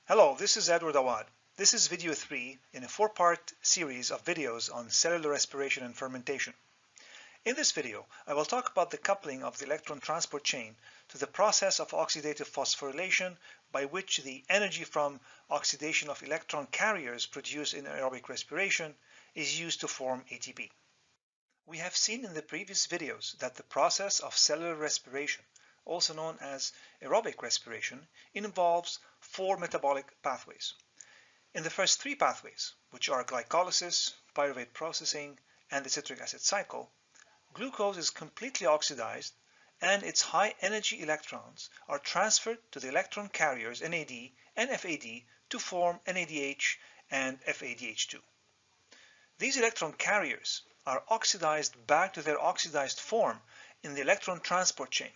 Hello, this is Edward Awad. This is video 3 in a 4-part series of videos on cellular respiration and fermentation. In this video, I will talk about the coupling of the electron transport chain to the process of oxidative phosphorylation, by which the energy from oxidation of electron carriers produced in aerobic respiration is used to form ATP. We have seen in the previous videos that the process of cellular respiration, also known as aerobic respiration, involves 4 metabolic pathways. In the first 3 pathways, which are glycolysis, pyruvate processing, and the citric acid cycle, glucose is completely oxidized and its high energy electrons are transferred to the electron carriers NAD and FAD to form NADH and FADH2. These electron carriers are oxidized back to their oxidized form in the electron transport chain.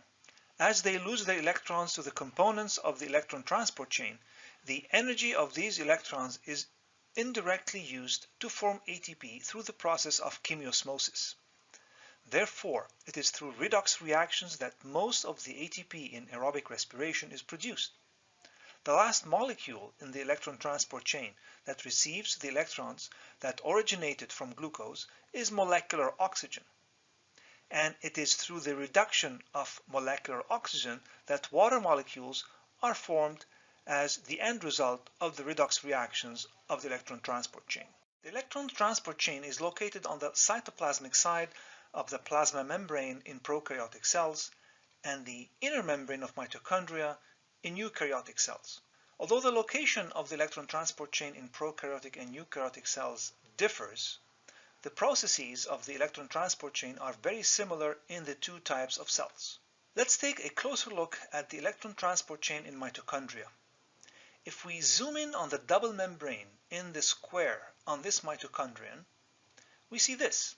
As they lose their electrons to the components of the electron transport chain, the energy of these electrons is indirectly used to form ATP through the process of chemiosmosis. Therefore, it is through redox reactions that most of the ATP in aerobic respiration is produced. The last molecule in the electron transport chain that receives the electrons that originated from glucose is molecular oxygen. And it is through the reduction of molecular oxygen that water molecules are formed as the end result of the redox reactions of the electron transport chain. The electron transport chain is located on the cytoplasmic side of the plasma membrane in prokaryotic cells and the inner membrane of mitochondria in eukaryotic cells. Although the location of the electron transport chain in prokaryotic and eukaryotic cells differs, the processes of the electron transport chain are very similar in the 2 types of cells. Let's take a closer look at the electron transport chain in mitochondria. If we zoom in on the double membrane in the square on this mitochondrion, we see this.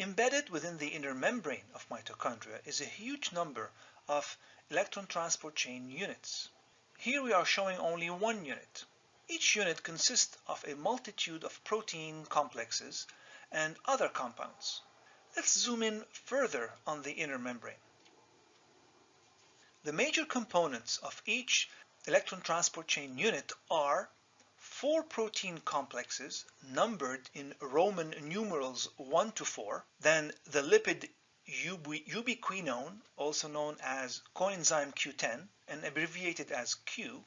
Embedded within the inner membrane of mitochondria is a huge number of electron transport chain units. Here we are showing only one unit. Each unit consists of a multitude of protein complexes and other compounds. Let's zoom in further on the inner membrane. The major components of each electron transport chain unit are 4 protein complexes numbered in Roman numerals 1 to 4, then the lipid ubiquinone, also known as coenzyme Q10 and abbreviated as Q,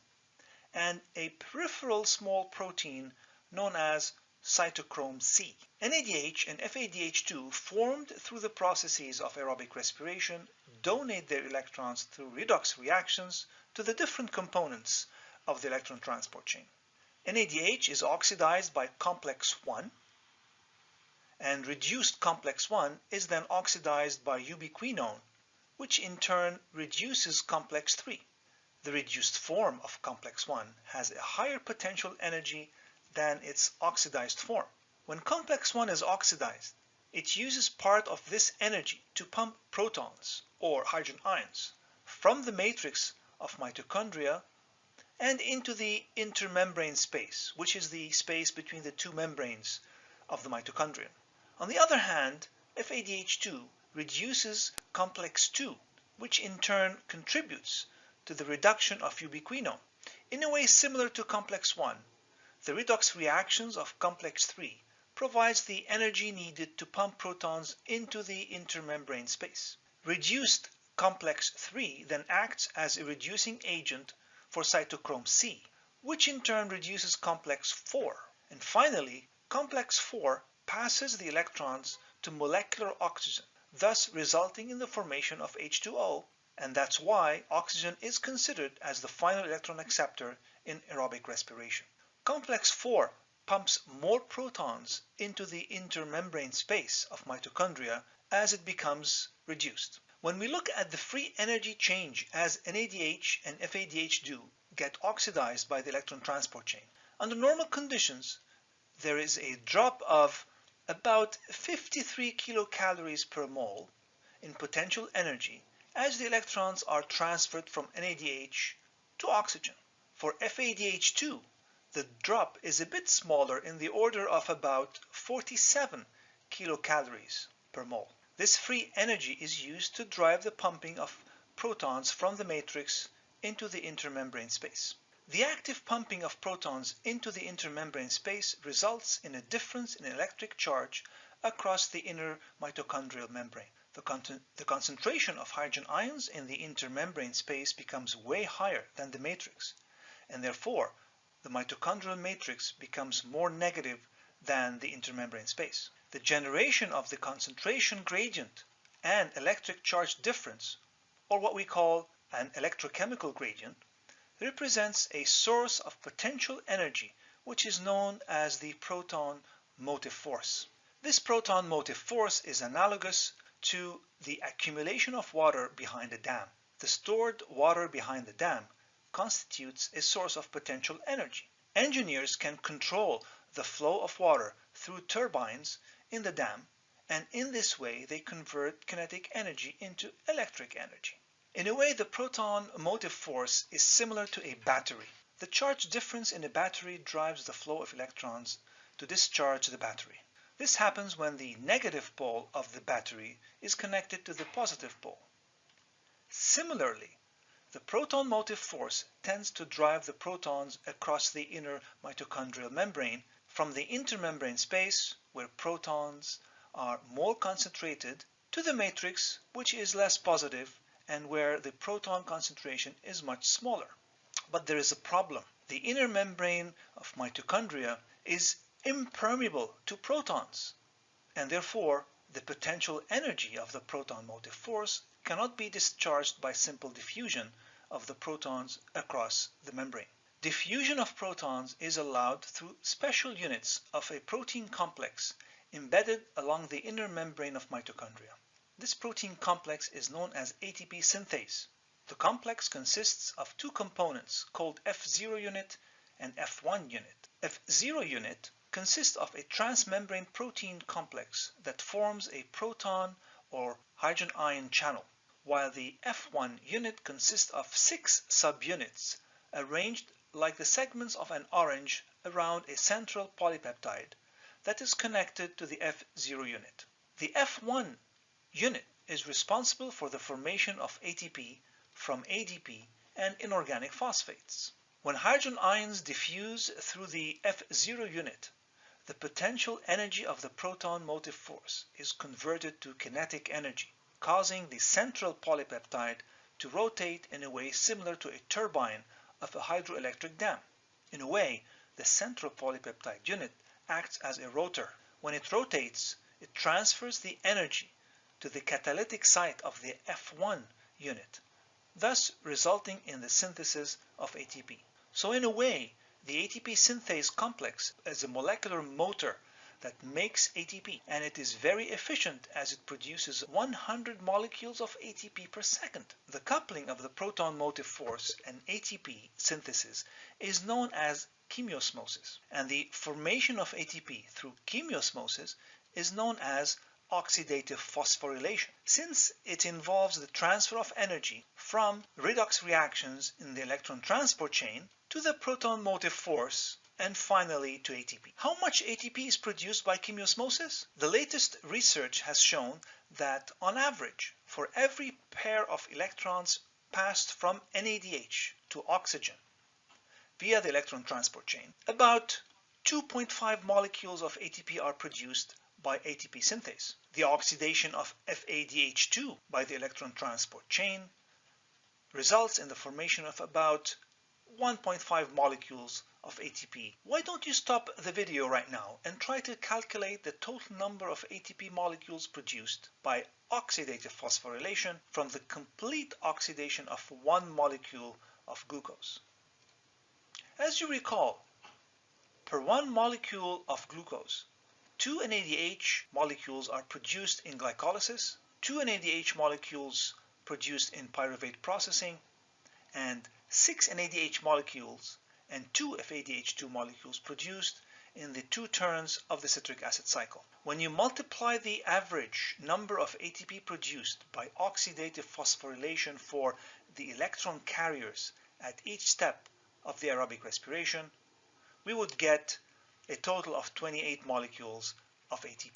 and a peripheral small protein known as cytochrome C. NADH and FADH2, formed through the processes of aerobic respiration, donate their electrons through redox reactions to the different components of the electron transport chain. NADH is oxidized by complex 1, and reduced complex 1 is then oxidized by ubiquinone, which in turn reduces complex 3. The reduced form of complex 1 has a higher potential energy than its oxidized form. When complex 1 is oxidized, it uses part of this energy to pump protons, or hydrogen ions, from the matrix of mitochondria and into the intermembrane space, which is the space between the 2 membranes of the mitochondrion. On the other hand, FADH2 reduces complex 2, which in turn contributes to the reduction of ubiquinone. In a way similar to complex 1, the redox reactions of complex 3 provides the energy needed to pump protons into the intermembrane space. Reduced complex 3 then acts as a reducing agent for cytochrome C, which in turn reduces complex 4. And finally, complex 4 passes the electrons to molecular oxygen, thus resulting in the formation of H2O, and that's why oxygen is considered as the final electron acceptor in aerobic respiration. Complex 4 pumps more protons into the intermembrane space of mitochondria as it becomes reduced. When we look at the free energy change as NADH and FADH2 get oxidized by the electron transport chain, under normal conditions, there is a drop of about 53 kilocalories per mole in potential energy as the electrons are transferred from NADH to oxygen. For FADH2, the drop is a bit smaller, in the order of about 47 kilocalories per mole. This free energy is used to drive the pumping of protons from the matrix into the intermembrane space. The active pumping of protons into the intermembrane space results in a difference in electric charge across the inner mitochondrial membrane. The concentration of hydrogen ions in the intermembrane space becomes way higher than the matrix, and therefore the mitochondrial matrix becomes more negative than the intermembrane space. The generation of the concentration gradient and electric charge difference, or what we call an electrochemical gradient, represents a source of potential energy which is known as the proton motive force. This proton motive force is analogous to the accumulation of water behind a dam. The stored water behind the dam constitutes a source of potential energy. Engineers can control the flow of water through turbines in the dam, and in this way they convert kinetic energy into electric energy. In a way, the proton motive force is similar to a battery. The charge difference in a battery drives the flow of electrons to discharge the battery. This happens when the negative pole of the battery is connected to the positive pole. Similarly, the proton motive force tends to drive the protons across the inner mitochondrial membrane from the intermembrane space, where protons are more concentrated, to the matrix, which is less positive and where the proton concentration is much smaller. But there is a problem. The inner membrane of mitochondria is impermeable to protons, and therefore the potential energy of the proton motive force cannot be discharged by simple diffusion of the protons across the membrane. Diffusion of protons is allowed through special units of a protein complex embedded along the inner membrane of mitochondria. This protein complex is known as Atp Synthase. The complex consists of two components called F0 unit and F1 unit. F0 unit consists of a transmembrane protein complex that forms a proton or hydrogen ion channel, while the F1 unit consists of 6 subunits arranged like the segments of an orange around a central polypeptide that is connected to the F0 unit. The F1 unit is responsible for the formation of ATP from ADP and inorganic phosphates. When hydrogen ions diffuse through the F0 unit, the potential energy of the proton motive force is converted to kinetic energy, causing the central polypeptide to rotate in a way similar to a turbine of a hydroelectric dam. In a way, the central polypeptide unit acts as a rotor. When it rotates, it transfers the energy to the catalytic site of the F1 unit, thus resulting in the synthesis of ATP. So in a way, the ATP synthase complex is a molecular motor that makes ATP, and it is very efficient as it produces 100 molecules of ATP per second. The coupling of the proton motive force and ATP synthesis is known as chemiosmosis, and the formation of ATP through chemiosmosis is known as oxidative phosphorylation, since it involves the transfer of energy from redox reactions in the electron transport chain to the proton motive force and finally to ATP. How much ATP is produced by chemiosmosis? The latest research has shown that on average, for every pair of electrons passed from NADH to oxygen via the electron transport chain, about 2.5 molecules of ATP are produced by ATP synthase. The oxidation of FADH2 by the electron transport chain results in the formation of about 1.5 molecules of ATP. Why don't you stop the video right now and try to calculate the total number of ATP molecules produced by oxidative phosphorylation from the complete oxidation of one molecule of glucose. As you recall, per one molecule of glucose, 2 NADH molecules are produced in glycolysis, 2 NADH molecules produced in pyruvate processing, and 6 NADH molecules and 2 FADH2 molecules produced in the 2 turns of the citric acid cycle. When you multiply the average number of ATP produced by oxidative phosphorylation for the electron carriers at each step of the aerobic respiration, we would get a total of 28 molecules of ATP.